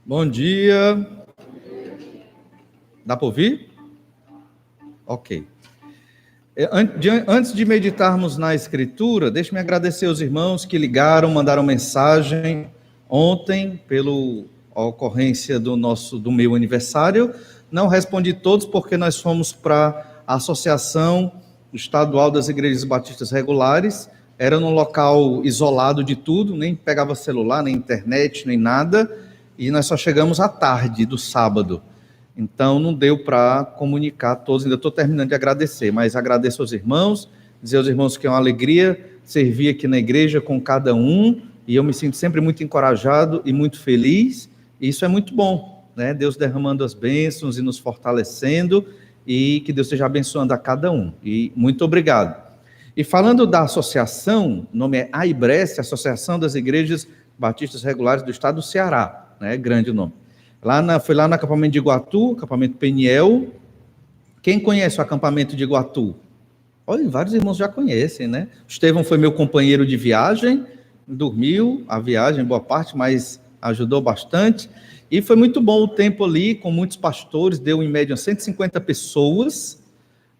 Bom dia. Dá para ouvir? Ok. Antes de meditarmos na Escritura, deixe-me agradecer aos irmãos que ligaram, mandaram mensagem ontem pela ocorrência do meu aniversário. Não respondi todos porque nós fomos para a Associação Estadual das Igrejas Batistas Regulares. Era num local isolado de tudo, nem pegava celular, nem internet, nem nada. E nós só chegamos à tarde do sábado. Então, não deu para comunicar a todos, ainda estou terminando de agradecer, mas agradeço aos irmãos, dizer aos irmãos que é uma alegria servir aqui na igreja com cada um, e eu me sinto sempre muito encorajado e muito feliz, e isso é muito bom, né? Deus derramando as bênçãos e nos fortalecendo, e que Deus esteja abençoando a cada um, e muito obrigado. E falando da associação, o nome é AIBREST, Associação das Igrejas Batistas Regulares do Estado do Ceará, né? Grande o nome. Foi lá no acampamento de Iguatu, acampamento Peniel. Quem conhece o acampamento de Iguatu? Olha, vários irmãos já conhecem, né? O Estevão foi meu companheiro de viagem, dormiu a viagem, boa parte, mas ajudou bastante. E foi muito bom o tempo ali, com muitos pastores, deu em média 150 pessoas.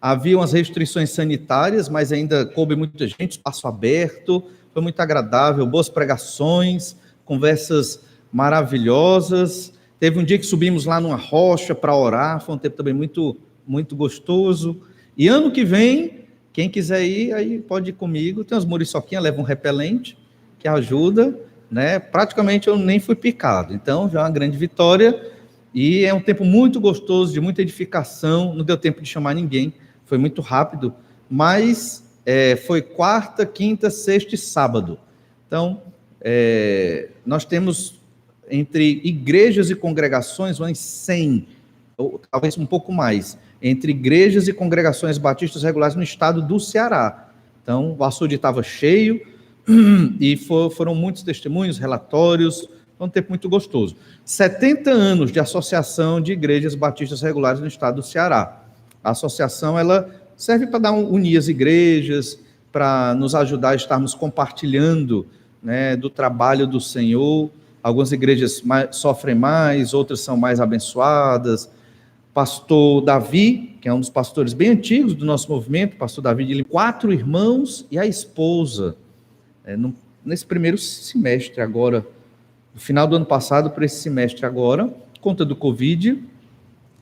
Haviam as restrições sanitárias, mas ainda coube muita gente, espaço aberto, foi muito agradável, boas pregações, conversas maravilhosas. Teve um dia que subimos lá numa rocha para orar, foi um tempo também muito, muito gostoso. E ano que vem, quem quiser ir, aí pode ir comigo. Tem umas muriçoquinhas, leva um repelente, que ajuda, né? Praticamente eu nem fui picado, então já é uma grande vitória. E é um tempo muito gostoso, de muita edificação, não deu tempo de chamar ninguém, foi muito rápido, mas foi quarta, quinta, sexta e sábado. Então, nós temos entre igrejas e congregações, umas 100, ou talvez um pouco mais, entre igrejas e congregações batistas regulares no estado do Ceará. Então, o açude estava cheio, e foram muitos testemunhos, relatórios, foi um tempo muito gostoso. 70 anos de associação de igrejas batistas regulares no estado do Ceará. A associação, ela serve para unir as igrejas, para nos ajudar a estarmos compartilhando, né, do trabalho do Senhor. Algumas igrejas sofrem mais, outras são mais abençoadas. Pastor Davi, que é um dos pastores bem antigos do nosso movimento, pastor Davi, ele 4 irmãos e a esposa. Nesse primeiro semestre agora, no final do ano passado para esse semestre agora, conta do Covid,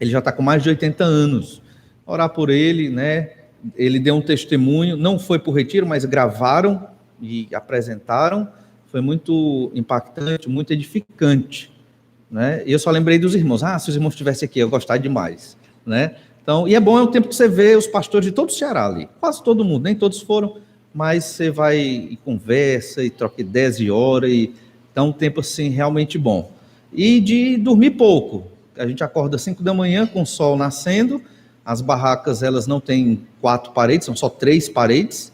ele já está com mais de 80 anos. Orar por ele, né? Ele deu um testemunho, não foi para o retiro, mas gravaram e apresentaram. Foi muito impactante, muito edificante, né? E eu só lembrei dos irmãos. Se os irmãos estivessem aqui, eu gostaria demais, né? Então, e é bom, é um tempo que você vê os pastores de todo o Ceará ali, quase todo mundo, nem todos foram, mas você vai e conversa, e troca ideias e ora, e então um tempo assim realmente bom. E de dormir pouco, a gente acorda 5 da manhã com o sol nascendo, as barracas elas não têm 4 paredes, são só 3 paredes,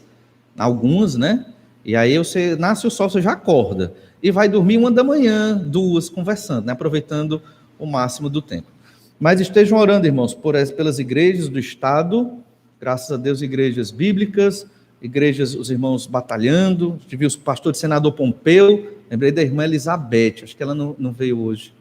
algumas, né? E aí você nasce o sol, você já acorda. E vai dormir 1 da manhã, 2, conversando, né? Aproveitando o máximo do tempo. Mas estejam orando, irmãos, pelas igrejas do Estado, graças a Deus, igrejas bíblicas, igrejas, os irmãos batalhando. Tive o pastor de senador Pompeu, lembrei da irmã Elizabeth, acho que ela não veio hoje.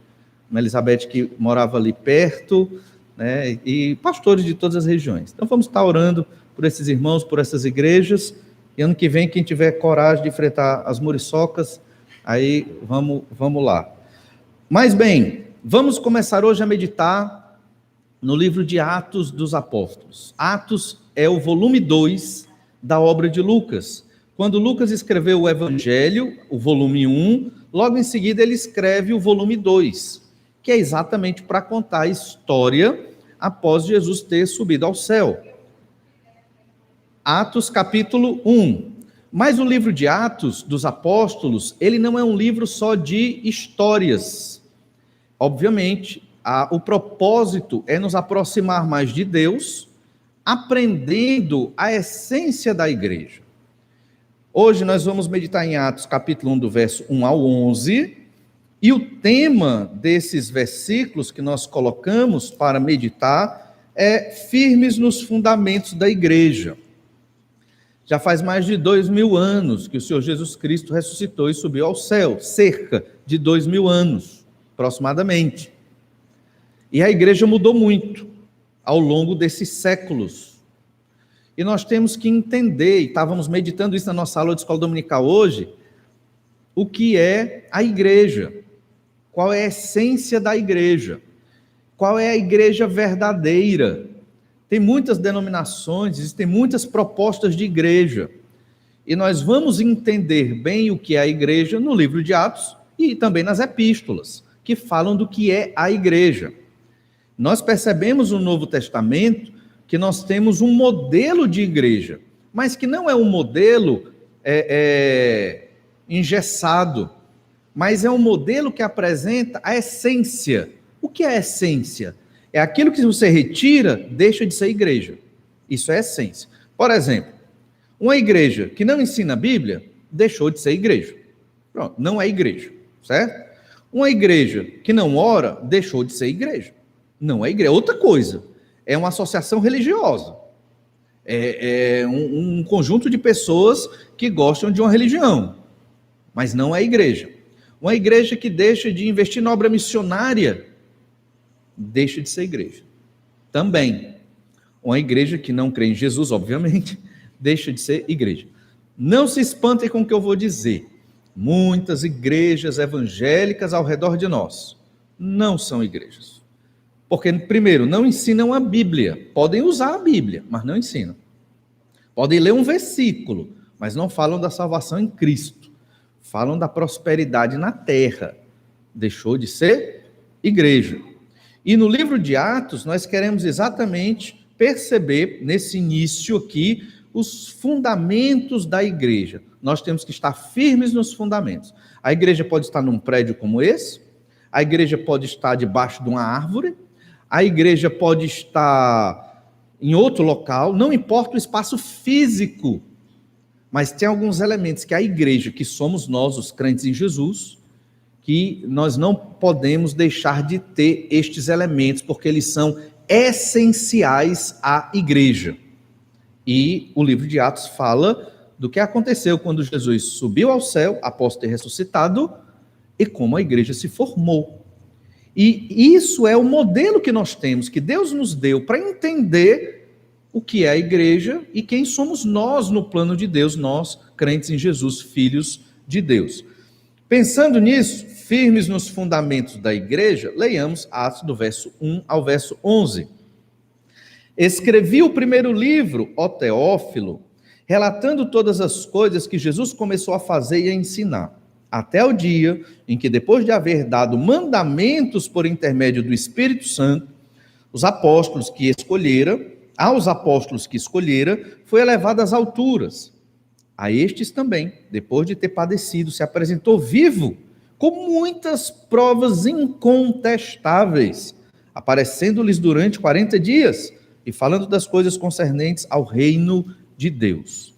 Uma Elizabeth que morava ali perto, né? E pastores de todas as regiões. Então vamos estar orando por esses irmãos, por essas igrejas. E ano que vem, quem tiver coragem de enfrentar as muriçocas, aí vamos lá. Mas bem, vamos começar hoje a meditar no livro de Atos dos Apóstolos. Atos é o volume 2 da obra de Lucas. Quando Lucas escreveu o Evangelho, o volume 1, logo em seguida ele escreve o volume 2, que é exatamente para contar a história após Jesus ter subido ao céu. Atos capítulo 1. Mas o livro de Atos dos Apóstolos, ele não é um livro só de histórias. Obviamente, o propósito é nos aproximar mais de Deus, aprendendo a essência da igreja. Hoje nós vamos meditar em Atos capítulo 1, do verso 1 ao 11, e o tema desses versículos que nós colocamos para meditar é firmes nos fundamentos da igreja. Já faz mais de 2000 anos que o Senhor Jesus Cristo ressuscitou e subiu ao céu, cerca de 2000 anos. aproximadamente. E a igreja mudou muito ao longo desses séculos. E nós temos que entender, e estávamos meditando isso na nossa aula de escola dominical hoje, o que é a igreja, qual é a essência da igreja, qual é a igreja verdadeira. Tem muitas denominações, existem muitas propostas de igreja, e nós vamos entender bem o que é a igreja no livro de Atos e também nas epístolas, que falam do que é a igreja. Nós percebemos no Novo Testamento que nós temos um modelo de igreja, mas que não é um modelo engessado, mas é um modelo que apresenta a essência. O que é a essência? É aquilo que você retira, deixa de ser igreja. Isso é essência. Por exemplo, uma igreja que não ensina a Bíblia, deixou de ser igreja. Pronto, não é igreja, certo? Uma igreja que não ora, deixou de ser igreja. Não é igreja, é outra coisa. É uma associação religiosa. É um conjunto de pessoas que gostam de uma religião, mas não é igreja. Uma igreja que deixa de investir na obra missionária, deixa de ser igreja. Também. Uma igreja que não crê em Jesus, obviamente, deixa de ser igreja. Não se espantem com o que eu vou dizer. Muitas igrejas evangélicas ao redor de nós não são igrejas. Porque, primeiro, não ensinam a Bíblia. Podem usar a Bíblia, mas não ensinam. Podem ler um versículo, mas não falam da salvação em Cristo. Falam da prosperidade na terra. Deixou de ser igreja. E no livro de Atos, nós queremos exatamente perceber, nesse início aqui, os fundamentos da igreja. Nós temos que estar firmes nos fundamentos. A igreja pode estar num prédio como esse, a igreja pode estar debaixo de uma árvore, a igreja pode estar em outro local, não importa o espaço físico, mas tem alguns elementos que a igreja, que somos nós, os crentes em Jesus, que nós não podemos deixar de ter estes elementos, porque eles são essenciais à igreja. E o livro de Atos fala do que aconteceu quando Jesus subiu ao céu, após ter ressuscitado, e como a igreja se formou. E isso é o modelo que nós temos, que Deus nos deu para entender o que é a igreja e quem somos nós no plano de Deus, nós, crentes em Jesus, filhos de Deus. Pensando nisso, firmes nos fundamentos da igreja, leiamos Atos do verso 1 ao verso 11. Escrevi o primeiro livro, ó Teófilo, relatando todas as coisas que Jesus começou a fazer e a ensinar, até o dia em que, depois de haver dado mandamentos por intermédio do Espírito Santo, aos apóstolos que escolhera, foi elevado às alturas. A estes também, depois de ter padecido, se apresentou vivo, com muitas provas incontestáveis, aparecendo-lhes durante 40 dias, e falando das coisas concernentes ao reino de Deus.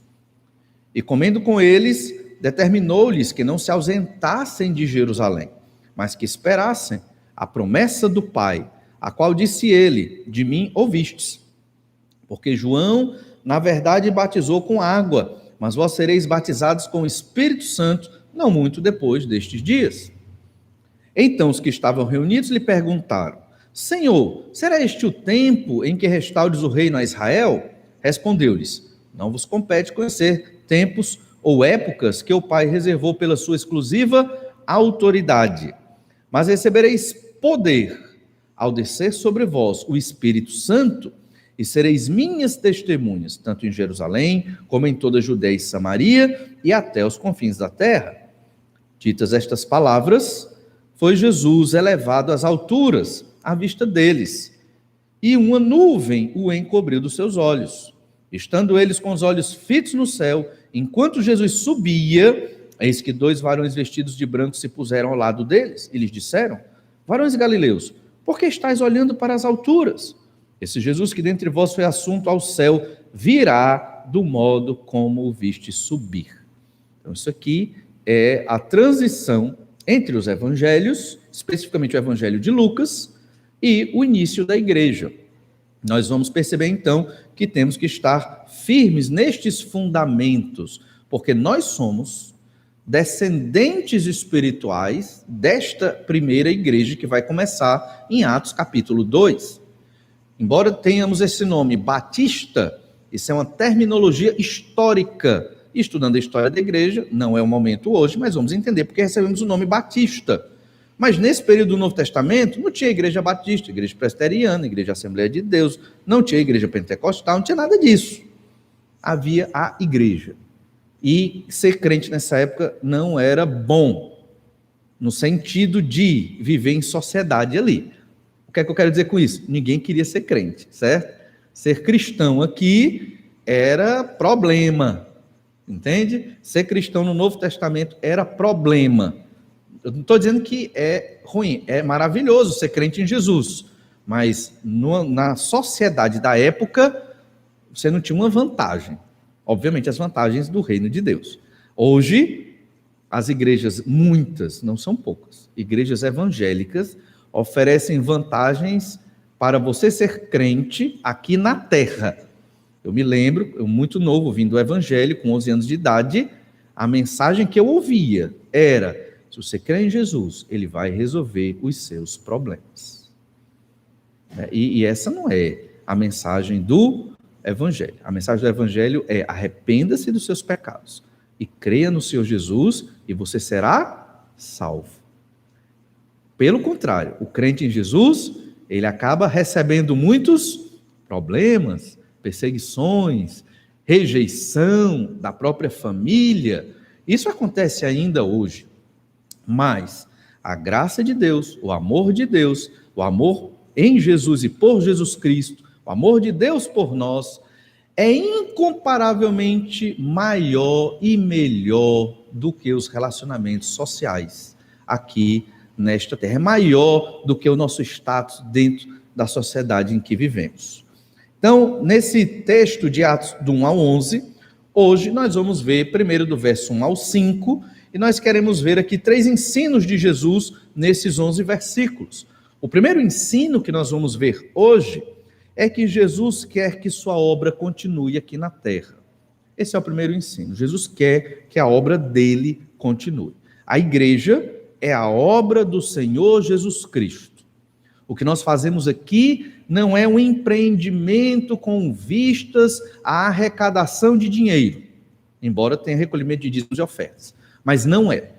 E comendo com eles, determinou-lhes que não se ausentassem de Jerusalém, mas que esperassem a promessa do Pai, a qual disse ele: de mim ouvistes. Porque João, na verdade, batizou com água, mas vós sereis batizados com o Espírito Santo, não muito depois destes dias. Então os que estavam reunidos lhe perguntaram: Senhor, será este o tempo em que restaures o reino a Israel? Respondeu-lhes: não vos compete conhecer tempos ou épocas que o Pai reservou pela sua exclusiva autoridade, mas recebereis poder ao descer sobre vós o Espírito Santo, e sereis minhas testemunhas, tanto em Jerusalém, como em toda a Judeia e Samaria, e até os confins da terra. Ditas estas palavras, foi Jesus elevado às alturas, à vista deles, e uma nuvem o encobriu dos seus olhos. Estando eles com os olhos fitos no céu, enquanto Jesus subia, eis que 2 varões vestidos de branco se puseram ao lado deles, e lhes disseram: varões galileus, por que estáis olhando para as alturas? Esse Jesus que dentre vós foi assunto ao céu, virá do modo como o viste subir. Então isso aqui é a transição entre os evangelhos, especificamente o evangelho de Lucas, e o início da igreja. Nós vamos perceber então que temos que estar firmes nestes fundamentos, porque nós somos descendentes espirituais desta primeira igreja que vai começar em Atos capítulo 2. Embora tenhamos esse nome Batista, isso é uma terminologia histórica. Estudando a história da igreja, não é o momento hoje, mas vamos entender porque recebemos o nome Batista. Mas nesse período do Novo Testamento, não tinha igreja batista, igreja presbiteriana, igreja Assembleia de Deus, não tinha igreja pentecostal, não tinha nada disso. Havia a igreja. E ser crente nessa época não era bom, no sentido de viver em sociedade ali. O que é que eu quero dizer com isso? Ninguém queria ser crente, certo? Ser cristão aqui era problema, entende? Ser cristão no Novo Testamento era problema. Eu não estou dizendo que é ruim, é maravilhoso ser crente em Jesus, mas na sociedade da época, você não tinha uma vantagem. Obviamente, as vantagens do reino de Deus. Hoje, as igrejas, muitas, não são poucas, igrejas evangélicas, oferecem vantagens para você ser crente aqui na terra. Eu me lembro, eu muito novo, vindo do evangelho, com 11 anos de idade, a mensagem que eu ouvia era: se você crê em Jesus, ele vai resolver os seus problemas. E essa não é a mensagem do Evangelho. A mensagem do Evangelho é: arrependa-se dos seus pecados e creia no Senhor Jesus e você será salvo. Pelo contrário, o crente em Jesus, ele acaba recebendo muitos problemas, perseguições, rejeição da própria família. Isso acontece ainda hoje. Mas a graça de Deus, o amor de Deus, o amor em Jesus e por Jesus Cristo, o amor de Deus por nós, é incomparavelmente maior e melhor do que os relacionamentos sociais aqui nesta terra. É maior do que o nosso status dentro da sociedade em que vivemos. Então, nesse texto de Atos do 1 ao 11, hoje nós vamos ver primeiro do verso 1 ao 5, e nós queremos ver aqui 3 ensinos de Jesus nesses 11 versículos. O primeiro ensino que nós vamos ver hoje é que Jesus quer que sua obra continue aqui na terra. Esse é o primeiro ensino. Jesus quer que a obra dele continue. A igreja é a obra do Senhor Jesus Cristo. O que nós fazemos aqui não é um empreendimento com vistas à arrecadação de dinheiro, embora tenha recolhimento de dízimos e ofertas. Mas não é.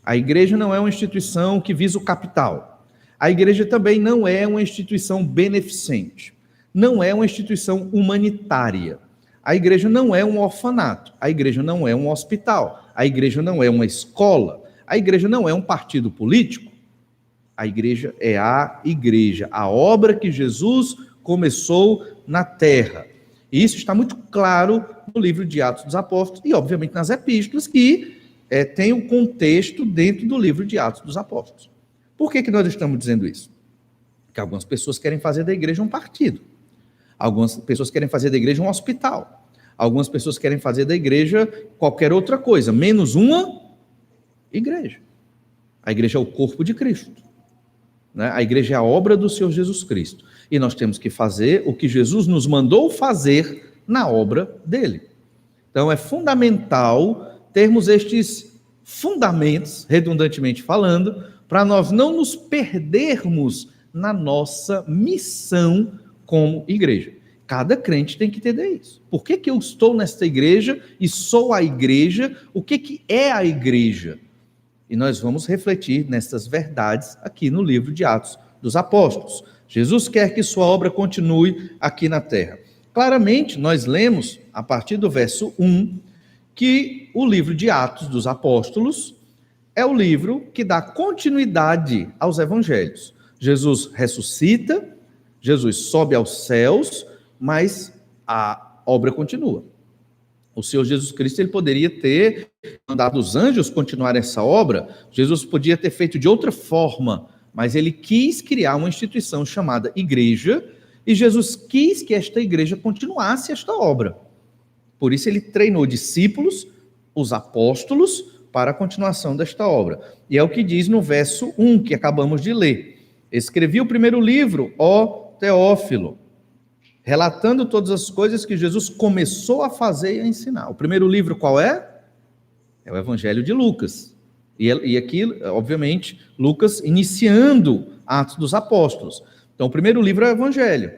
A igreja não é uma instituição que visa o capital. A igreja também não é uma instituição beneficente. Não é uma instituição humanitária. A igreja não é um orfanato. A igreja não é um hospital. A igreja não é uma escola. A igreja não é um partido político. A igreja é a obra que Jesus começou na terra. E isso está muito claro no livro de Atos dos Apóstolos e, obviamente, nas epístolas que tem um contexto dentro do livro de Atos dos Apóstolos. Por que nós estamos dizendo isso? Porque algumas pessoas querem fazer da igreja um partido. Algumas pessoas querem fazer da igreja um hospital. Algumas pessoas querem fazer da igreja qualquer outra coisa, menos uma igreja. A igreja é o corpo de Cristo. Né? A igreja é a obra do Senhor Jesus Cristo. E nós temos que fazer o que Jesus nos mandou fazer na obra dele. Então é fundamental termos estes fundamentos, redundantemente falando, para nós não nos perdermos na nossa missão como igreja. Cada crente tem que entender isso. Por que eu estou nesta igreja e sou a igreja? O que é a igreja? E nós vamos refletir nessas verdades aqui no livro de Atos dos Apóstolos. Jesus quer que sua obra continue aqui na terra. Claramente, nós lemos, a partir do verso 1, que o livro de Atos dos Apóstolos é o livro que dá continuidade aos evangelhos. Jesus ressuscita, Jesus sobe aos céus, mas a obra continua. O Senhor Jesus Cristo, ele poderia ter mandado os anjos continuar essa obra, Jesus podia ter feito de outra forma, mas ele quis criar uma instituição chamada igreja, e Jesus quis que esta igreja continuasse esta obra. Por isso ele treinou discípulos, os apóstolos, para a continuação desta obra. E é o que diz no verso 1, que acabamos de ler. Escrevi o primeiro livro, ó Teófilo, relatando todas as coisas que Jesus começou a fazer e a ensinar. O primeiro livro qual é? É o Evangelho de Lucas. E aqui, obviamente, Lucas iniciando Atos dos Apóstolos. Então, o primeiro livro é o Evangelho.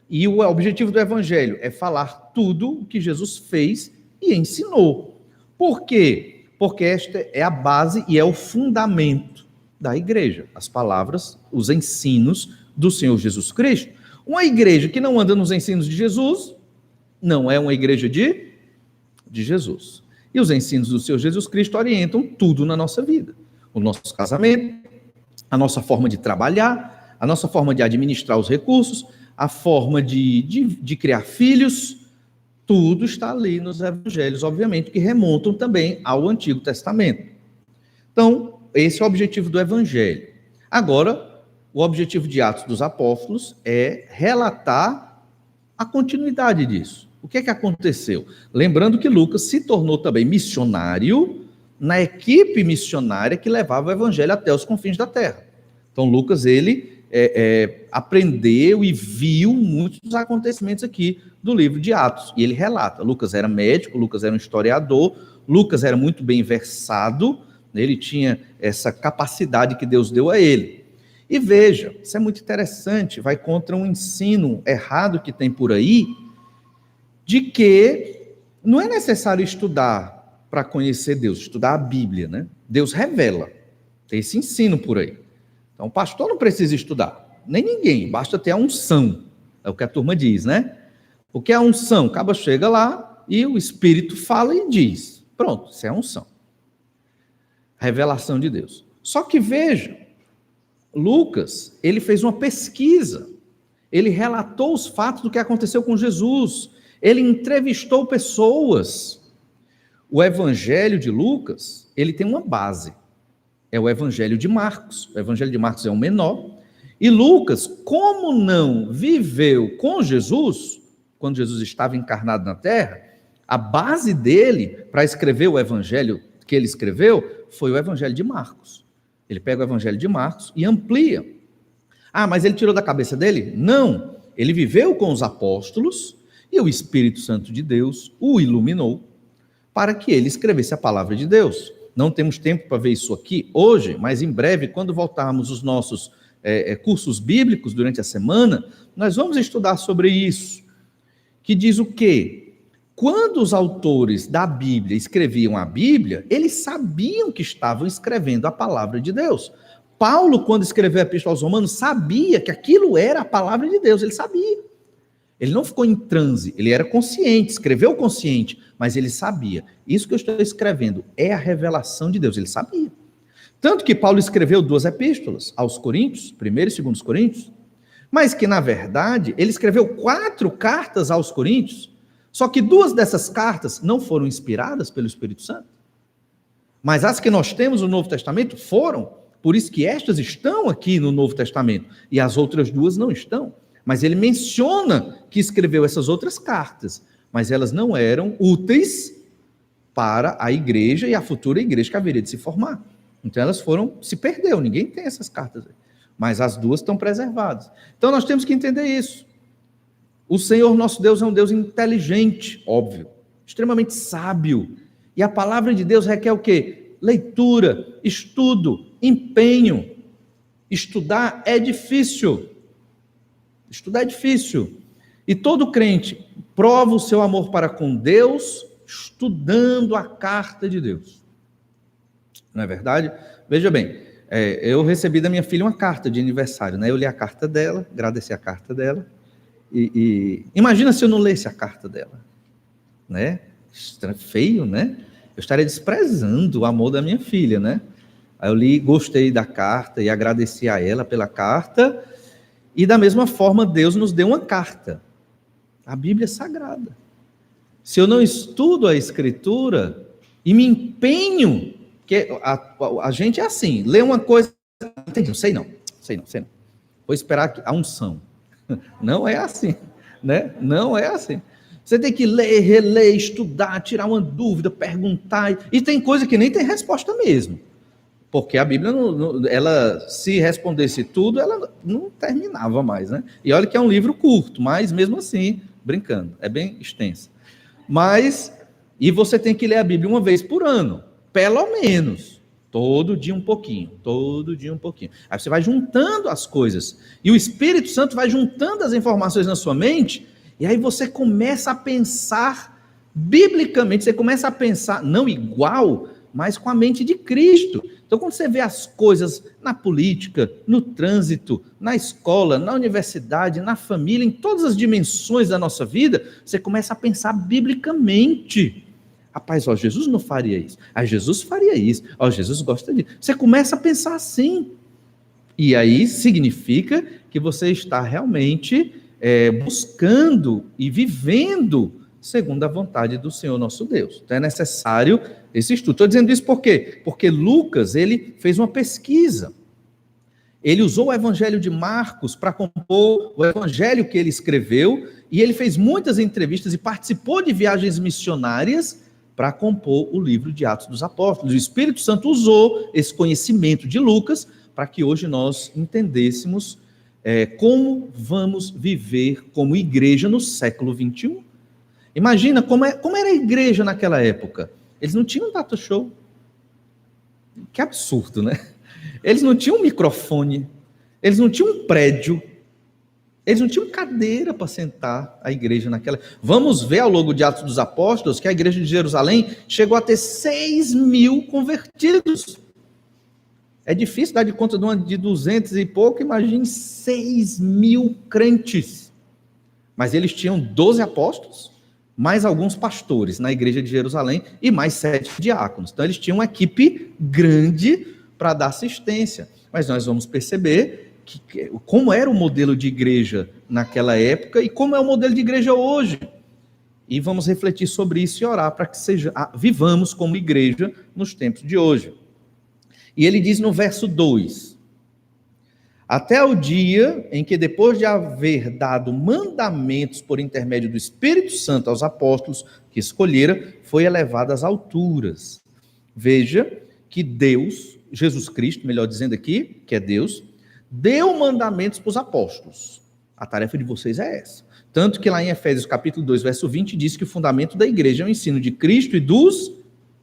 E o objetivo do Evangelho é falar tudo o que Jesus fez e ensinou. Por quê? Porque esta é a base e é o fundamento da igreja. As palavras, os ensinos do Senhor Jesus Cristo. Uma igreja que não anda nos ensinos de Jesus, não é uma igreja de Jesus. E os ensinos do Senhor Jesus Cristo orientam tudo na nossa vida. O nosso casamento, a nossa forma de trabalhar, a nossa forma de administrar os recursos, a forma de criar filhos, tudo está ali nos evangelhos, obviamente, que remontam também ao Antigo Testamento. Então, esse é o objetivo do evangelho. Agora, o objetivo de Atos dos Apóstolos é relatar a continuidade disso. O que é que aconteceu? Lembrando que Lucas se tornou também missionário na equipe missionária que levava o evangelho até os confins da terra. Então, Lucas, ele aprendeu e viu muitos dos acontecimentos aqui do livro de Atos. E ele relata. Lucas era médico, Lucas era um historiador, Lucas era muito bem versado, ele tinha essa capacidade que Deus deu a ele. E veja, isso é muito interessante, vai contra um ensino errado que tem por aí, de que não é necessário estudar para conhecer Deus, estudar a Bíblia, né? Deus revela, tem esse ensino por aí. Então, o pastor não precisa estudar, nem ninguém, basta ter a unção, é o que a turma diz, né? O que é a unção? O cabo chega lá e o Espírito fala e diz, pronto, isso é a unção. Revelação de Deus. Só que veja, Lucas, ele fez uma pesquisa, ele relatou os fatos do que aconteceu com Jesus, ele entrevistou pessoas. O Evangelho de Lucas, ele tem uma base, é o Evangelho de Marcos. O Evangelho de Marcos é o menor, e Lucas, como não viveu com Jesus, quando Jesus estava encarnado na terra, a base dele para escrever o Evangelho que ele escreveu foi o Evangelho de Marcos. Ele pega o Evangelho de Marcos e amplia. Ah, mas ele tirou da cabeça dele? Não. Ele viveu com os apóstolos e o Espírito Santo de Deus o iluminou para que ele escrevesse a palavra de Deus. Não temos tempo para ver isso aqui hoje, mas em breve, quando voltarmos os nossos cursos bíblicos durante a semana, nós vamos estudar sobre isso, que diz o quê? Quando os autores da Bíblia escreviam a Bíblia, eles sabiam que estavam escrevendo a palavra de Deus. Paulo, quando escreveu a Epístola aos Romanos, sabia que aquilo era a palavra de Deus, ele sabia. Ele não ficou em transe, ele era consciente, escreveu consciente, mas ele sabia. Isso que eu estou escrevendo é a revelação de Deus, ele sabia. Tanto que Paulo escreveu 2 epístolas, aos Coríntios, 1ª e 2 Coríntios, mas que, na verdade, ele escreveu 4 cartas aos Coríntios, só que 2 dessas cartas não foram inspiradas pelo Espírito Santo. Mas as que nós temos no Novo Testamento foram, por isso que estas estão aqui no Novo Testamento, e as outras 2 não estão. Mas ele menciona que escreveu essas outras cartas, mas elas não eram úteis para a igreja e a futura igreja que haveria de se formar. Então elas se perdeu, ninguém tem essas cartas, mas as 2 estão preservadas. Então nós temos que entender isso. O Senhor nosso Deus é um Deus inteligente, óbvio, extremamente sábio, e a palavra de Deus requer o quê? Leitura, estudo, empenho. Estudar é difícil. Estudar é difícil. E todo crente prova o seu amor para com Deus estudando a carta de Deus. Não é verdade? Veja bem, eu recebi da minha filha uma carta de aniversário, né? Eu li a carta dela, agradeci a carta dela, e imagina se eu não lesse a carta dela, né? Feio, né? Eu estaria desprezando o amor da minha filha, né? Aí eu li, gostei da carta e agradeci a ela pela carta. E da mesma forma, Deus nos deu uma carta, a Bíblia é sagrada. Se eu não estudo a Escritura e me empenho, porque a gente é assim, lê uma coisa, entendi, sei não. Vou esperar a unção. Não é assim, né? Não é assim. Você tem que ler, reler, estudar, tirar uma dúvida, perguntar, e tem coisa que nem tem resposta mesmo. Porque a Bíblia, ela, se respondesse tudo, ela não terminava mais, né? E olha que é um livro curto, mas mesmo assim, brincando, é bem extenso. E você tem que ler a Bíblia uma vez por ano. pelo menos, todo dia um pouquinho, todo dia um pouquinho. Aí você vai juntando as coisas, e o Espírito Santo vai juntando as informações na sua mente, e aí você começa a pensar biblicamente, você começa a pensar, não igual, mas com a mente de Cristo. Então, quando você vê as coisas na política, no trânsito, na escola, na universidade, na família, em todas as dimensões da nossa vida, você começa a pensar biblicamente. Rapaz, ó, Jesus não faria isso. Ah, Jesus faria isso. Ó, Jesus gosta disso. Você começa a pensar assim. E aí significa que você está realmente buscando e vivendo segundo a vontade do Senhor nosso Deus. Então é necessário esse estudo. Estou dizendo isso por quê? Porque Lucas, ele fez uma pesquisa. Ele usou o Evangelho de Marcos para compor o Evangelho que ele escreveu, e ele fez muitas entrevistas e participou de viagens missionárias para compor o livro de Atos dos Apóstolos. O Espírito Santo usou esse conhecimento de Lucas para que hoje nós entendêssemos como vamos viver como igreja no século 21. Imagina como era a igreja naquela época. Eles não tinham data show. Que absurdo, né? Eles não tinham microfone, eles não tinham um prédio, eles não tinham cadeira para sentar a igreja naquela. Vamos ver ao longo de Atos dos Apóstolos que a igreja de Jerusalém chegou a ter 6.000 convertidos. É difícil dar de conta de uma de 200 e pouco, imagine 6.000 crentes. Mas eles tinham 12 apóstolos, mais alguns pastores na igreja de Jerusalém e mais 7 diáconos. Então eles tinham uma equipe grande para dar assistência. Mas nós vamos perceber como era o modelo de igreja naquela época e como é o modelo de igreja hoje. E vamos refletir sobre isso e orar para que vivamos como igreja nos tempos de hoje. E ele diz no verso 2: até o dia em que, depois de haver dado mandamentos por intermédio do Espírito Santo aos apóstolos que escolhera, foi elevado às alturas. Veja que Deus, Jesus Cristo, melhor dizendo aqui, que é Deus, deu mandamentos para os apóstolos. A tarefa de vocês é essa. Tanto que lá em Efésios capítulo 2, verso 20, diz que o fundamento da igreja é o ensino de Cristo e dos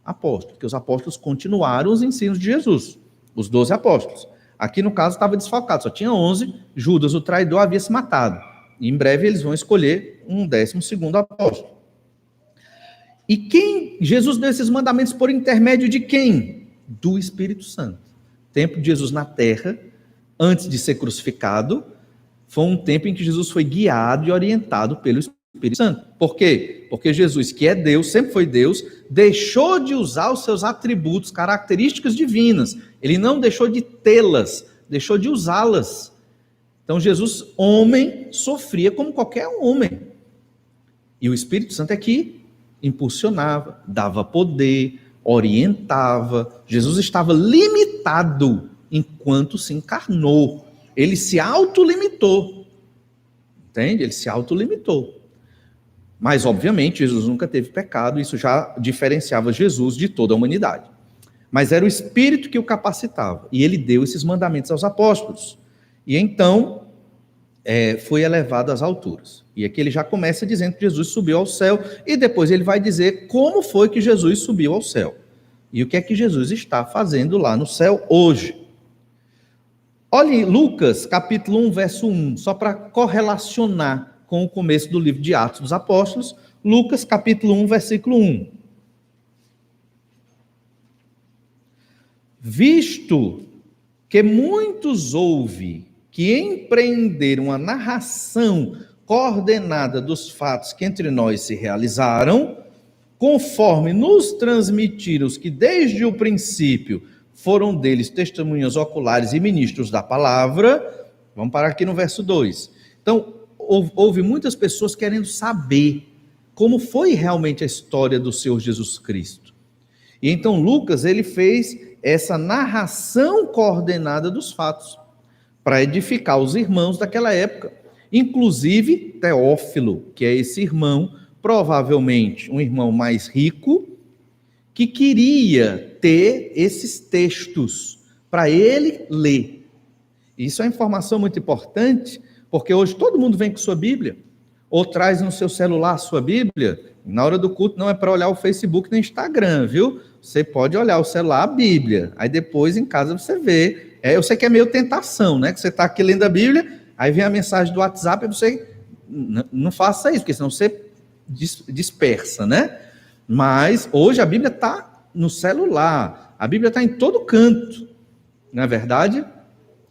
apóstolos, porque os apóstolos continuaram os ensinos de Jesus, os 12 apóstolos. Aqui no caso estava desfalcado, só tinha 11, Judas, o traidor, havia se matado. E em breve eles vão escolher um 12º apóstolo. E Jesus deu esses mandamentos por intermédio de quem? Do Espírito Santo. O tempo de Jesus na terra, antes de ser crucificado, foi um tempo em que Jesus foi guiado e orientado pelo Espírito Santo. Por quê? Porque Jesus, que é Deus, sempre foi Deus, deixou de usar os seus atributos, características divinas. Ele não deixou de tê-las, deixou de usá-las. Então Jesus, homem, sofria como qualquer homem. E o Espírito Santo é que impulsionava, dava poder, orientava. Jesus estava limitado enquanto se encarnou. Ele se autolimitou. Entende? Ele se autolimitou. Mas, obviamente, Jesus nunca teve pecado, isso já diferenciava Jesus de toda a humanidade. Mas era o Espírito que o capacitava, e ele deu esses mandamentos aos apóstolos. E então, foi elevado às alturas. E aqui ele já começa dizendo que Jesus subiu ao céu, e depois ele vai dizer como foi que Jesus subiu ao céu. E o que é que Jesus está fazendo lá no céu hoje. Olhe Lucas, capítulo 1, verso 1, só para correlacionar com o começo do livro de Atos dos Apóstolos, Lucas, capítulo 1, versículo 1. Visto que muitos houve que empreenderam a narração coordenada dos fatos que entre nós se realizaram, conforme nos transmitiram os que desde o princípio foram deles testemunhas oculares e ministros da palavra. Vamos parar aqui no verso 2. Então, houve muitas pessoas querendo saber como foi realmente a história do Senhor Jesus Cristo. E então Lucas, ele fez essa narração coordenada dos fatos, para edificar os irmãos daquela época. Inclusive Teófilo, que é esse irmão, provavelmente um irmão mais rico, que queria ter esses textos para ele ler. Isso é uma informação muito importante, porque hoje todo mundo vem com sua Bíblia, ou traz no seu celular a sua Bíblia. Na hora do culto não é para olhar o Facebook nem Instagram, viu? você pode olhar o celular, a Bíblia, aí depois em casa você vê. Eu sei que é meio tentação, né? Que você está aqui lendo a Bíblia, aí vem a mensagem do WhatsApp, e você não faça isso, porque senão você dispersa, né? Mas hoje a Bíblia está no celular, a Bíblia está em todo canto. Na verdade,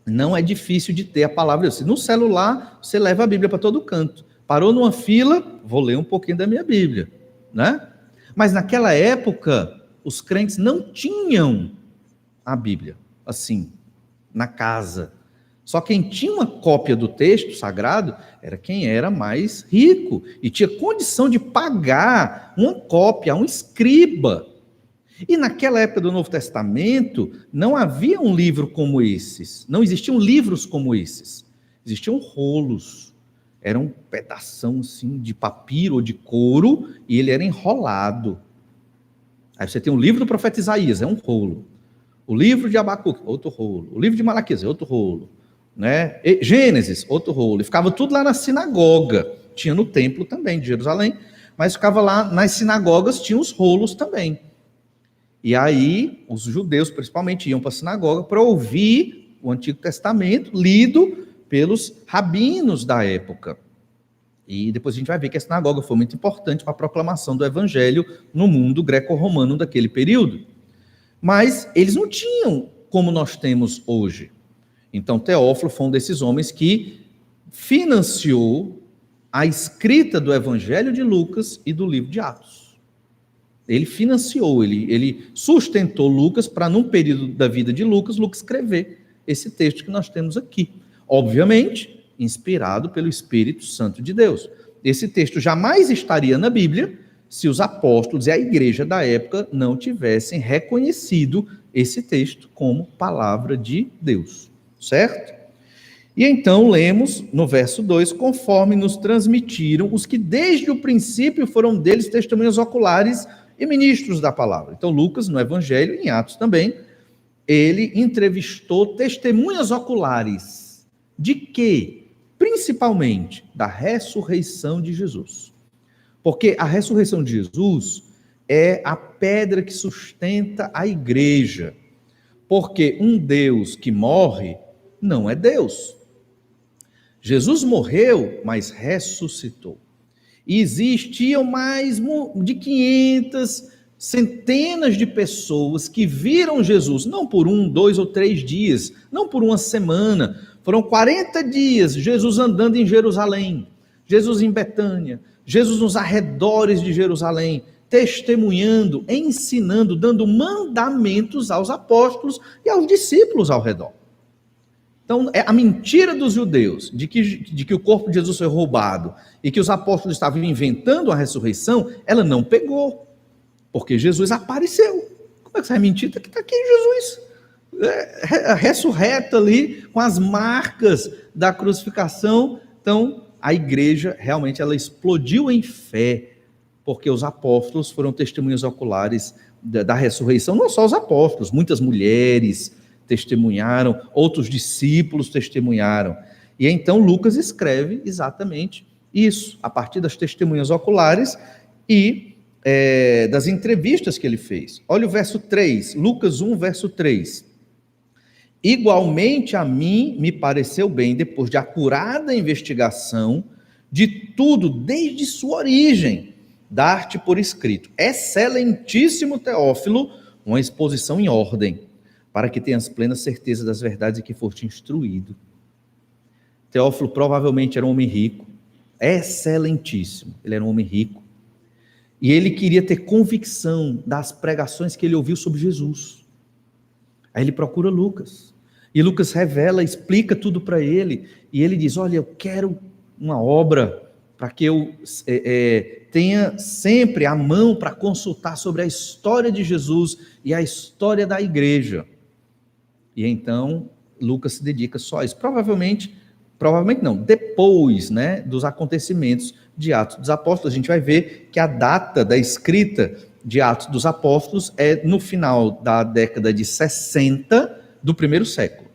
não é difícil de ter a palavra de Deus. No celular, você leva a Bíblia para todo canto. Parou numa fila, vou ler um pouquinho da minha Bíblia, né? Mas naquela época, os crentes não tinham a Bíblia, assim, na casa. Só quem tinha uma cópia do texto sagrado era quem era mais rico e tinha condição de pagar uma cópia a um escriba. E naquela época do Novo Testamento, não havia um livro como esses, não existiam livros como esses, existiam rolos, era um pedação assim de papiro ou de couro, e ele era enrolado. Aí você tem o livro do profeta Isaías, é um rolo, o livro de Abacuque, outro rolo, o livro de Malaquias, outro rolo, né? Gênesis, outro rolo, e ficava tudo lá na sinagoga, tinha no templo também de Jerusalém, mas ficava lá nas sinagogas, tinha os rolos também. E aí, os judeus, principalmente, iam para a sinagoga para ouvir o Antigo Testamento lido pelos rabinos da época. E depois a gente vai ver que a sinagoga foi muito importante para a proclamação do evangelho no mundo greco-romano daquele período. Mas eles não tinham como nós temos hoje. Então, Teófilo foi um desses homens que financiou a escrita do evangelho de Lucas e do livro de Atos. Ele financiou, ele sustentou Lucas para, num período da vida de Lucas escrever esse texto que nós temos aqui. Obviamente, inspirado pelo Espírito Santo de Deus. Esse texto jamais estaria na Bíblia se os apóstolos e a igreja da época não tivessem reconhecido esse texto como palavra de Deus. Certo? E então lemos no verso 2, conforme nos transmitiram os que desde o princípio foram deles testemunhas oculares e ministros da palavra. Então, Lucas, no Evangelho, em Atos também, ele entrevistou testemunhas oculares. De quê? Principalmente da ressurreição de Jesus. Porque a ressurreição de Jesus é a pedra que sustenta a igreja. Porque um Deus que morre não é Deus. Jesus morreu, mas ressuscitou. E existiam mais de 500, centenas de pessoas que viram Jesus, não por 1, 2 ou 3 dias, não por uma semana, foram 40 dias, Jesus andando em Jerusalém, Jesus em Betânia, Jesus nos arredores de Jerusalém, testemunhando, ensinando, dando mandamentos aos apóstolos e aos discípulos ao redor. Então, a mentira dos judeus de que o corpo de Jesus foi roubado e que os apóstolos estavam inventando a ressurreição, ela não pegou, porque Jesus apareceu. Como é que você vai mentir? Está aqui Jesus, ressurreto ali, com as marcas da crucificação. Então, a igreja realmente ela explodiu em fé, porque os apóstolos foram testemunhas oculares da ressurreição, não só os apóstolos, muitas mulheres testemunharam, outros discípulos testemunharam. E então Lucas escreve exatamente isso, a partir das testemunhas oculares e das entrevistas que ele fez. Olha o verso 3, Lucas 1, verso 3. Igualmente a mim me pareceu bem, depois de acurada investigação de tudo, desde sua origem, dar-te por escrito, excelentíssimo Teófilo, uma exposição em ordem, para que tenhas plena certeza das verdades e que foste instruído. Teófilo provavelmente era um homem rico, excelentíssimo, ele era um homem rico, e ele queria ter convicção das pregações que ele ouviu sobre Jesus. Aí ele procura Lucas, e Lucas revela, explica tudo para ele, e ele diz, olha, eu quero uma obra para que eu tenha sempre a mão para consultar sobre a história de Jesus e a história da igreja. E então, Lucas se dedica só a isso. Provavelmente não, depois, né, dos acontecimentos de Atos dos Apóstolos, a gente vai ver que a data da escrita de Atos dos Apóstolos é no final da década de 60 do primeiro século.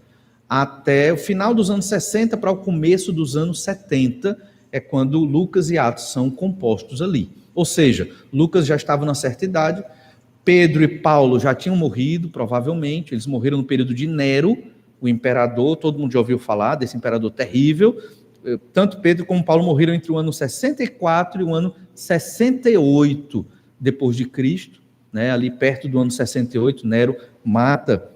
Até o final dos anos 60 para o começo dos anos 70 é quando Lucas e Atos são compostos ali. Ou seja, Lucas já estava numa certa idade, Pedro e Paulo já tinham morrido, provavelmente, eles morreram no período de Nero, o imperador, todo mundo já ouviu falar desse imperador terrível. Tanto Pedro como Paulo morreram entre o ano 64 e o ano 68 depois de Cristo, né? Ali perto do ano 68, Nero mata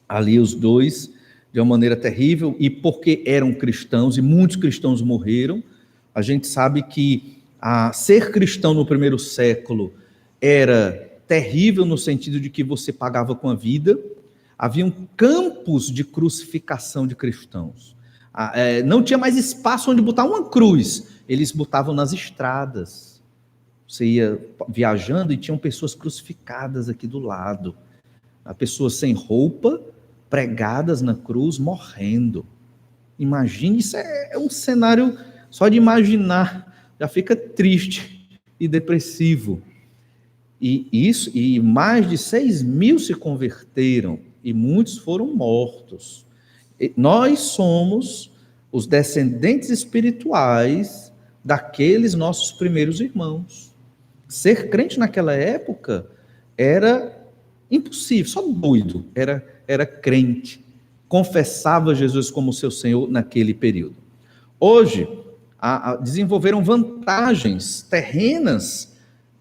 ali os dois de uma maneira terrível, e porque eram cristãos, e muitos cristãos morreram. A gente sabe que ser cristão no primeiro século era terrível no sentido de que você pagava com a vida. Haviam campos de crucificação de cristãos. Não tinha mais espaço onde botar uma cruz, eles botavam nas estradas. Você ia viajando e tinham pessoas crucificadas aqui do lado, pessoas sem roupa, pregadas na cruz, morrendo. Imagine, isso é um cenário, só de imaginar, já fica triste e depressivo. E mais de 6.000 se converteram, e muitos foram mortos. Nós somos os descendentes espirituais daqueles nossos primeiros irmãos. Ser crente naquela época era impossível, só doido era crente, confessava Jesus como seu Senhor naquele período. Hoje, desenvolveram vantagens terrenas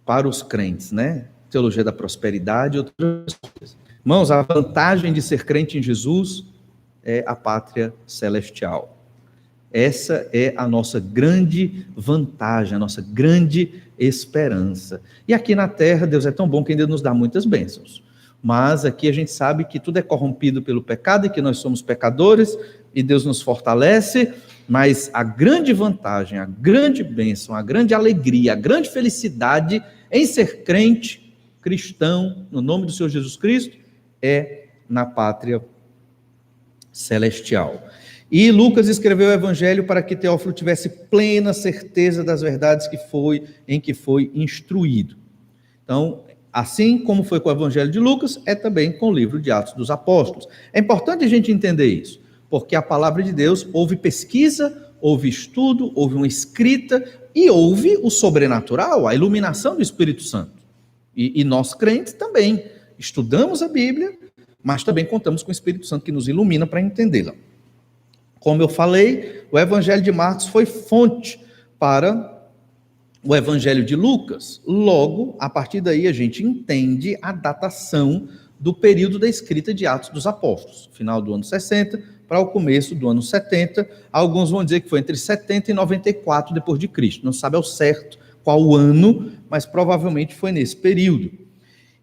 para os crentes, né? Teologia da prosperidade e outras coisas. Irmãos, a vantagem de ser crente em Jesus é a pátria celestial. Essa é a nossa grande vantagem, a nossa grande esperança. E aqui na terra, Deus é tão bom que ainda nos dá muitas bênçãos. Mas aqui a gente sabe que tudo é corrompido pelo pecado e que nós somos pecadores e Deus nos fortalece, mas a grande vantagem, a grande bênção, a grande alegria, a grande felicidade em ser crente, cristão, no nome do Senhor Jesus Cristo, é na pátria celestial. E Lucas escreveu o Evangelho para que Teófilo tivesse plena certeza das verdades em que foi instruído. Então, assim como foi com o Evangelho de Lucas, é também com o livro de Atos dos Apóstolos. É importante a gente entender isso, porque a palavra de Deus houve pesquisa, houve estudo, houve uma escrita e houve o sobrenatural, a iluminação do Espírito Santo. E nós crentes também estudamos a Bíblia, mas também contamos com o Espírito Santo que nos ilumina para entendê-la. Como eu falei, o Evangelho de Marcos foi fonte para o Evangelho de Lucas. Logo, a partir daí a gente entende a datação do período da escrita de Atos dos Apóstolos, final do ano 60 para o começo do ano 70. Alguns vão dizer que foi entre 70 e 94 depois de Cristo. Não sabe ao certo qual o ano, mas provavelmente foi nesse período.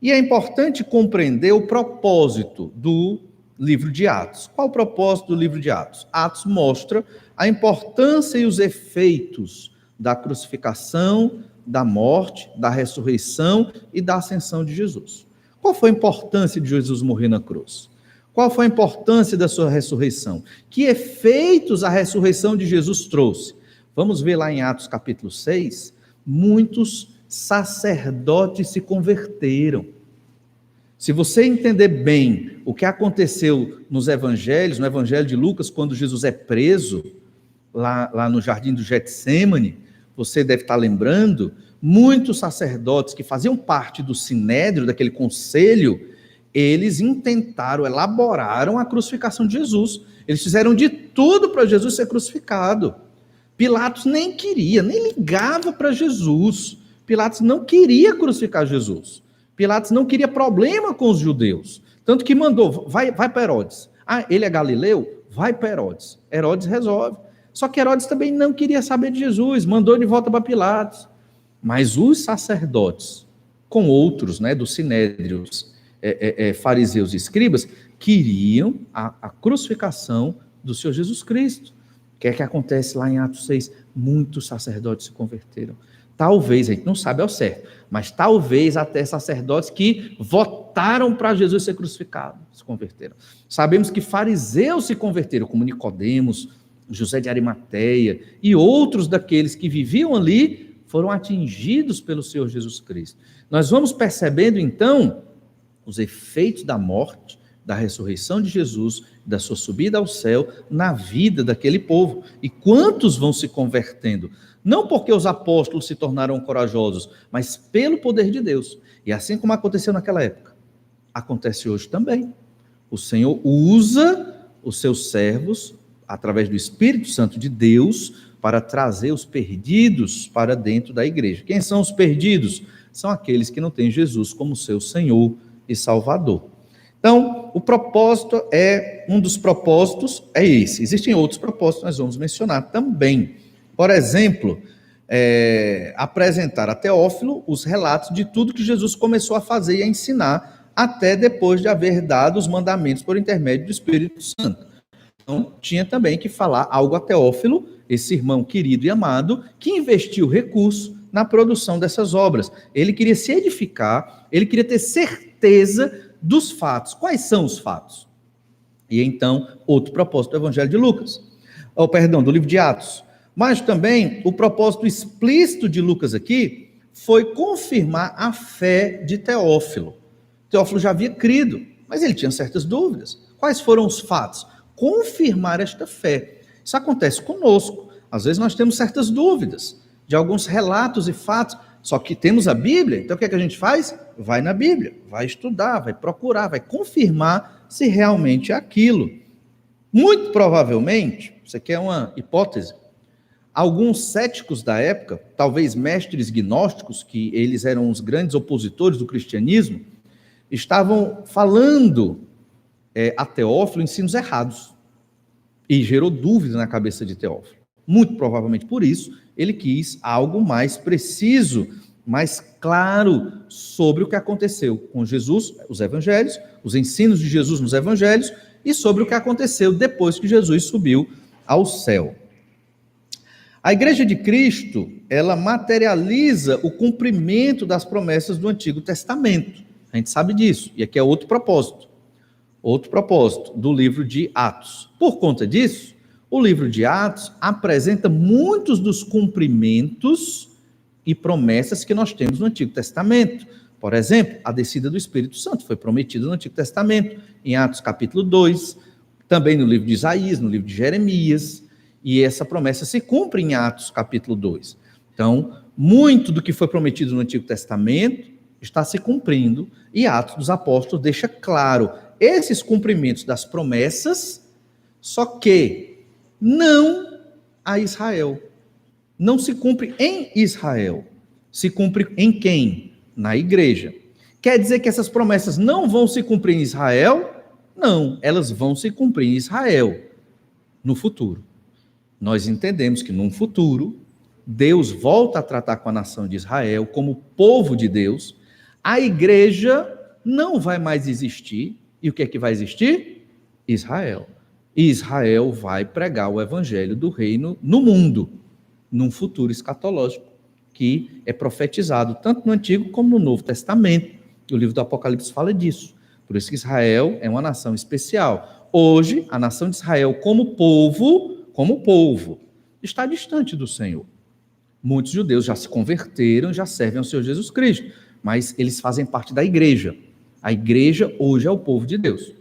E é importante compreender o propósito do livro de Atos. Qual o propósito do livro de Atos? Atos mostra a importância e os efeitos da crucificação, da morte, da ressurreição e da ascensão de Jesus. Qual foi a importância de Jesus morrer na cruz? Qual foi a importância da sua ressurreição? Que efeitos a ressurreição de Jesus trouxe? Vamos ver lá em Atos capítulo 6, muitos sacerdotes se converteram. Se você entender bem o que aconteceu nos evangelhos, no evangelho de Lucas, quando Jesus é preso, lá no jardim do Getsêmani, você deve estar lembrando, muitos sacerdotes que faziam parte do sinédrio, daquele conselho, eles elaboraram a crucificação de Jesus. Eles fizeram de tudo para Jesus ser crucificado. Pilatos nem queria, nem ligava para Jesus. Pilatos não queria crucificar Jesus. Pilatos não queria problema com os judeus. Tanto que mandou, vai para Herodes. Ele é galileu? Vai para Herodes. Herodes resolve. Só que Herodes também não queria saber de Jesus, mandou de volta para Pilatos. Mas os sacerdotes, com outros, dos sinédrios, fariseus e escribas, queriam a crucificação do Senhor Jesus Cristo. O que é que acontece lá em Atos 6? Muitos sacerdotes se converteram. Talvez, a gente não sabe ao certo, mas talvez até sacerdotes que votaram para Jesus ser crucificado se converteram. Sabemos que fariseus se converteram, como Nicodemos, José de Arimateia e outros daqueles que viviam ali foram atingidos pelo Senhor Jesus Cristo. Nós vamos percebendo então os efeitos da morte, da ressurreição de Jesus, da sua subida ao céu, na vida daquele povo. E quantos vão se convertendo? Não porque os apóstolos se tornaram corajosos, mas pelo poder de Deus. E assim como aconteceu naquela época, acontece hoje também. O Senhor usa os seus servos, através do Espírito Santo de Deus, para trazer os perdidos para dentro da igreja. Quem são os perdidos? São aqueles que não têm Jesus como seu Senhor e Salvador. Então, o propósito um dos propósitos é esse. Existem outros propósitos, nós vamos mencionar também. Por exemplo, apresentar a Teófilo os relatos de tudo que Jesus começou a fazer e a ensinar, até depois de haver dado os mandamentos por intermédio do Espírito Santo. Então, tinha também que falar algo a Teófilo, esse irmão querido e amado, que investiu recurso na produção dessas obras. Ele queria se edificar, ele queria ter certeza dos fatos. Quais são os fatos? E então, outro propósito do Evangelho de Lucas, do livro de Atos. Mas também, o propósito explícito de Lucas aqui foi confirmar a fé de Teófilo. Teófilo já havia crido, mas ele tinha certas dúvidas. Quais foram os fatos? Confirmar esta fé. Isso acontece conosco. Às vezes nós temos certas dúvidas de alguns relatos e fatos, só que temos a Bíblia, então o que é que a gente faz? Vai na Bíblia, vai estudar, vai procurar, vai confirmar se realmente é aquilo. Muito provavelmente, isso aqui é uma hipótese, alguns céticos da época, talvez mestres gnósticos, que eles eram os grandes opositores do cristianismo, estavam falando a Teófilo ensinos errados. E gerou dúvida na cabeça de Teófilo. Muito provavelmente por isso, ele quis algo mais preciso, mais claro sobre o que aconteceu com Jesus, os evangelhos, os ensinos de Jesus nos evangelhos, e sobre o que aconteceu depois que Jesus subiu ao céu. A Igreja de Cristo, ela materializa o cumprimento das promessas do Antigo Testamento. A gente sabe disso, e aqui é outro propósito do livro de Atos. Por conta disso, o livro de Atos apresenta muitos dos cumprimentos e promessas que nós temos no Antigo Testamento. Por exemplo, a descida do Espírito Santo foi prometida no Antigo Testamento, em Atos capítulo 2, também no livro de Isaías, no livro de Jeremias, e essa promessa se cumpre em Atos capítulo 2. Então, muito do que foi prometido no Antigo Testamento está se cumprindo, e Atos dos Apóstolos deixa claro esses cumprimentos das promessas, só que não a Israel. Não se cumpre em Israel. Se cumpre em quem? Na igreja. Quer dizer que essas promessas não vão se cumprir em Israel? Não, elas vão se cumprir em Israel no futuro. Nós entendemos que num futuro, Deus volta a tratar com a nação de Israel como povo de Deus, a igreja não vai mais existir. E o que é que vai existir? Israel. E Israel vai pregar o evangelho do reino no mundo, num futuro escatológico, que é profetizado tanto no Antigo como no Novo Testamento. O livro do Apocalipse fala disso. Por isso que Israel é uma nação especial. Hoje, a nação de Israel como povo, está distante do Senhor. Muitos judeus já se converteram, já servem ao Senhor Jesus Cristo, mas eles fazem parte da igreja. A igreja hoje é o povo de Deus.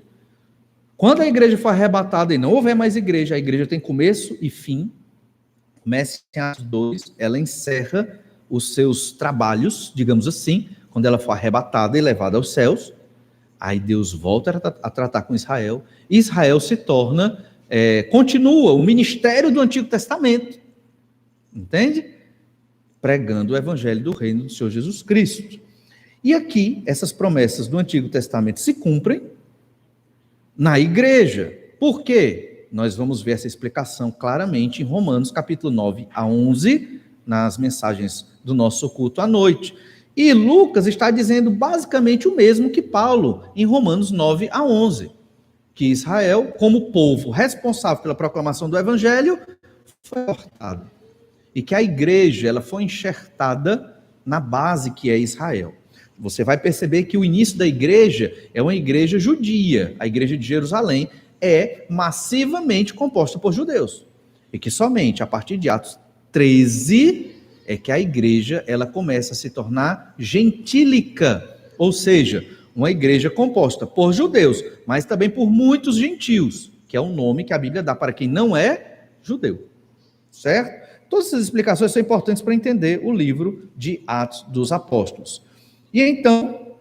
Quando a igreja for arrebatada e não houver mais igreja, a igreja tem começo e fim. Começa em Atos 2, ela encerra os seus trabalhos, digamos assim, quando ela for arrebatada e levada aos céus. Aí Deus volta a tratar com Israel. E Israel se torna, continua o ministério do Antigo Testamento. Entende? Pregando o evangelho do reino do Senhor Jesus Cristo. E aqui, essas promessas do Antigo Testamento se cumprem na igreja. Por quê? Nós vamos ver essa explicação claramente em Romanos, capítulo 9 a 11, nas mensagens do nosso culto à noite. E Lucas está dizendo basicamente o mesmo que Paulo, em Romanos 9 a 11, que Israel, como povo responsável pela proclamação do evangelho, foi cortado. E que a igreja ela foi enxertada na base que é Israel. Você vai perceber que o início da igreja é uma igreja judia. A igreja de Jerusalém é massivamente composta por judeus. E que somente a partir de Atos 13 é que a igreja ela começa a se tornar gentílica. Ou seja, uma igreja composta por judeus, mas também por muitos gentios, que é um nome que a Bíblia dá para quem não é judeu, certo? Todas essas explicações são importantes para entender o livro de Atos dos Apóstolos. E então,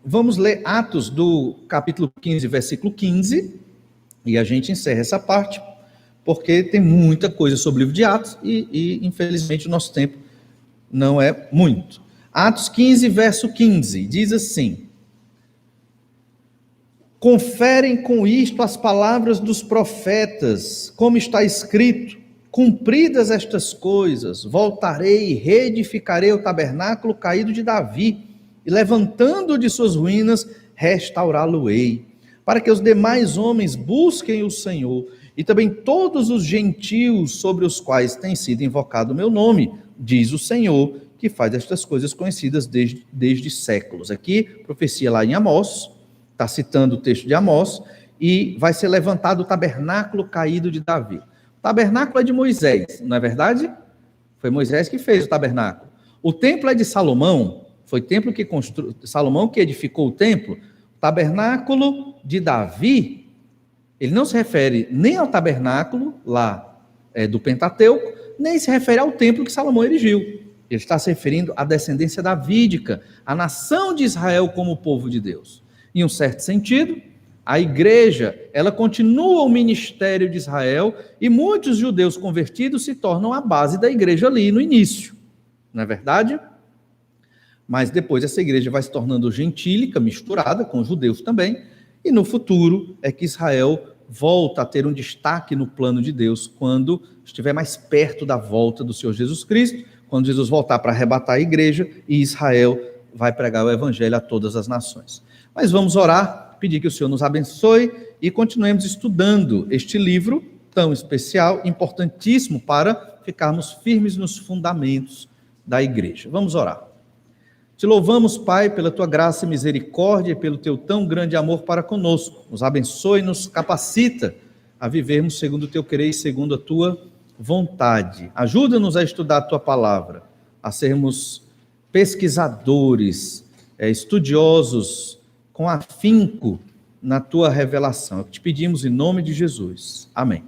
vamos ler Atos do capítulo 15, versículo 15, e a gente encerra essa parte, porque tem muita coisa sobre o livro de Atos e infelizmente, o nosso tempo não é muito. Atos 15, verso 15, diz assim: conferem com isto as palavras dos profetas, como está escrito: cumpridas estas coisas, voltarei e reedificarei o tabernáculo caído de Davi, e levantando de suas ruínas, restaurá-lo-ei, para que os demais homens busquem o Senhor, e também todos os gentios sobre os quais tem sido invocado o meu nome, diz o Senhor, que faz estas coisas conhecidas desde séculos. Aqui, profecia lá em Amós, está citando o texto de Amós, e vai ser levantado o tabernáculo caído de Davi. O tabernáculo é de Moisés, não é verdade? Foi Moisés que fez o tabernáculo. O templo é de Salomão, foi templo que Salomão que edificou o templo. O tabernáculo de Davi, ele não se refere nem ao tabernáculo lá do Pentateuco, nem se refere ao templo que Salomão erigiu. Ele está se referindo à descendência davídica, à nação de Israel como povo de Deus. Em um certo sentido, a igreja, ela continua o ministério de Israel e muitos judeus convertidos se tornam a base da igreja ali no início. Não é verdade? Mas depois essa igreja vai se tornando gentílica, misturada com os judeus também, e no futuro é que Israel volta a ter um destaque no plano de Deus quando estiver mais perto da volta do Senhor Jesus Cristo, quando Jesus voltar para arrebatar a igreja e Israel vai pregar o evangelho a todas as nações. Mas vamos orar, pedir que o Senhor nos abençoe e continuemos estudando este livro tão especial, importantíssimo para ficarmos firmes nos fundamentos da igreja. Vamos orar. Te louvamos, Pai, pela tua graça e misericórdia e pelo teu tão grande amor para conosco. Nos abençoe e nos capacita a vivermos segundo o teu querer e segundo a tua vontade. Ajuda-nos a estudar a tua palavra, a sermos pesquisadores, estudiosos, com afinco na tua revelação. Te pedimos em nome de Jesus. Amém.